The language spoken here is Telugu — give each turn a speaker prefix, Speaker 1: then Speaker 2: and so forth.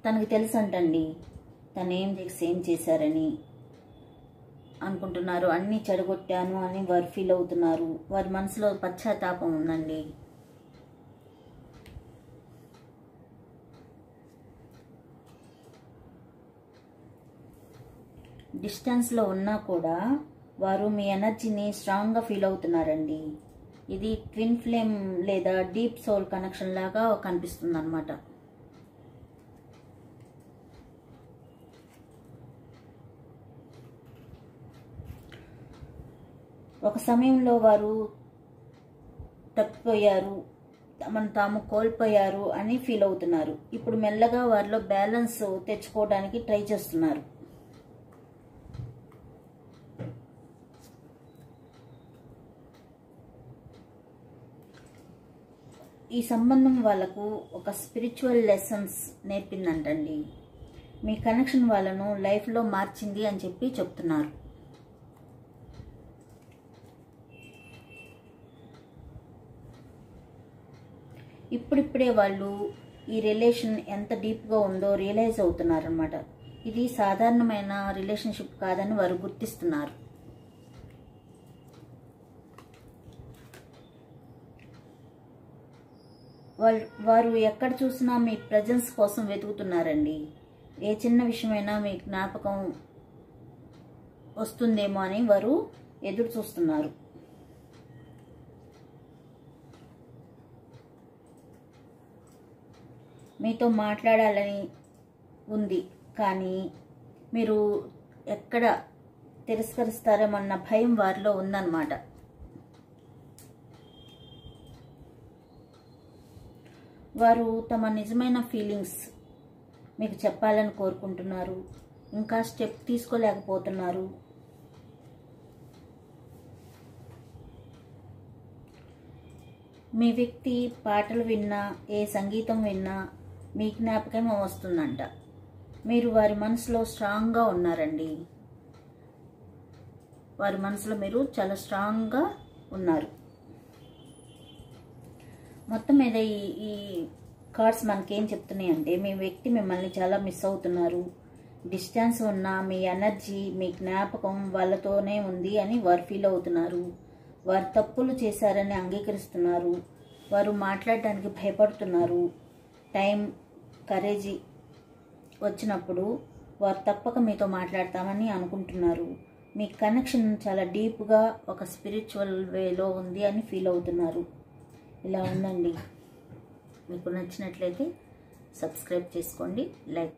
Speaker 1: తనకి తెలుసు అంటండి తను ఏం చేశారని అనుకుంటున్నారు. అన్నీ చెడగొట్టాను అని వారు ఫీల్ అవుతున్నారు. వారి మనసులో పశ్చాత్తాపం ఉందండి. డిస్టెన్స్లో ఉన్నా కూడా వారు మీ ఎనర్జీని స్ట్రాంగ్గా ఫీల్ అవుతున్నారండి. ఇది ట్విన్ ఫ్లేమ్ లేదా డీప్ సోల్ కనెక్షన్ లాగా కనిపిస్తుంది అన్నమాట. ఒక సమయంలో వారు తప్పిపోయారు, తమను తాము కోల్పోయారు అని ఫీల్ అవుతున్నారు. ఇప్పుడు మెల్లగా వారిలో బ్యాలెన్స్ తెచ్చుకోవడానికి ట్రై చేస్తున్నారు. ఈ సంబంధం వాళ్ళకు ఒక స్పిరిచువల్ లెసన్స్ నేర్పిందంటండి. మీ కనెక్షన్ వాళ్ళను లైఫ్లో మార్చింది అని చెప్పి చెప్తున్నారు. ఇప్పుడిప్పుడే వాళ్ళు ఈ రిలేషన్ ఎంత డీప్గా ఉందో రియలైజ్ అవుతున్నారన్నమాట. ఇది సాధారణమైన రిలేషన్షిప్ కాదని వారు గుర్తిస్తున్నారు. వారు ఎక్కడ చూసినా మీ ప్రజెన్స్ కోసం వెతుకుతున్నారండి. ఏ చిన్న విషయమైనా మీ జ్ఞాపకం వస్తుందేమో అని వారు ఎదురు చూస్తున్నారు. మీతో మాట్లాడాలని ఉంది, కానీ మీరు ఎక్కడ తిరస్కరిస్తారేమన్న భయం వారిలో ఉందన్నమాట. వారు తమ నిజమైన ఫీలింగ్స్ మీకు చెప్పాలని కోరుకుంటున్నారు. ఇంకా స్టెప్ తీసుకోలేకపోతున్నారు. మీ వ్యక్తి పాటలు విన్నా, ఏ సంగీతం విన్నా మీ జ్ఞాపకం వస్తుందంట. మీరు వారి మనసులో స్ట్రాంగ్గా ఉన్నారండి. వారి మనసులో మీరు చాలా స్ట్రాంగ్గా ఉన్నారు. మొత్తం మీద ఈ కార్డ్స్ మనకేం చెప్తున్నాయి అంటే, మీ వ్యక్తి మిమ్మల్ని చాలా మిస్ అవుతున్నారు. డిస్టెన్స్ ఉన్న మీ ఎనర్జీ, మీ జ్ఞాపకం వాళ్ళతోనే ఉంది అని వారు ఫీల్ అవుతున్నారు. వారు తప్పులు చేశారని అంగీకరిస్తున్నారు. వారు మాట్లాడడానికి భయపడుతున్నారు. టైం, కరేజీ వచ్చినప్పుడు వారు తప్పక మీతో మాట్లాడతామని అనుకుంటున్నారు. మీ కనెక్షన్ చాలా డీప్గా ఒక స్పిరిచువల్ వేలో ఉంది అని ఫీల్ అవుతున్నారు. ఇలా ఉందండి. మీకు నచ్చినట్లయితే సబ్స్క్రైబ్ చేసుకోండి, లైక్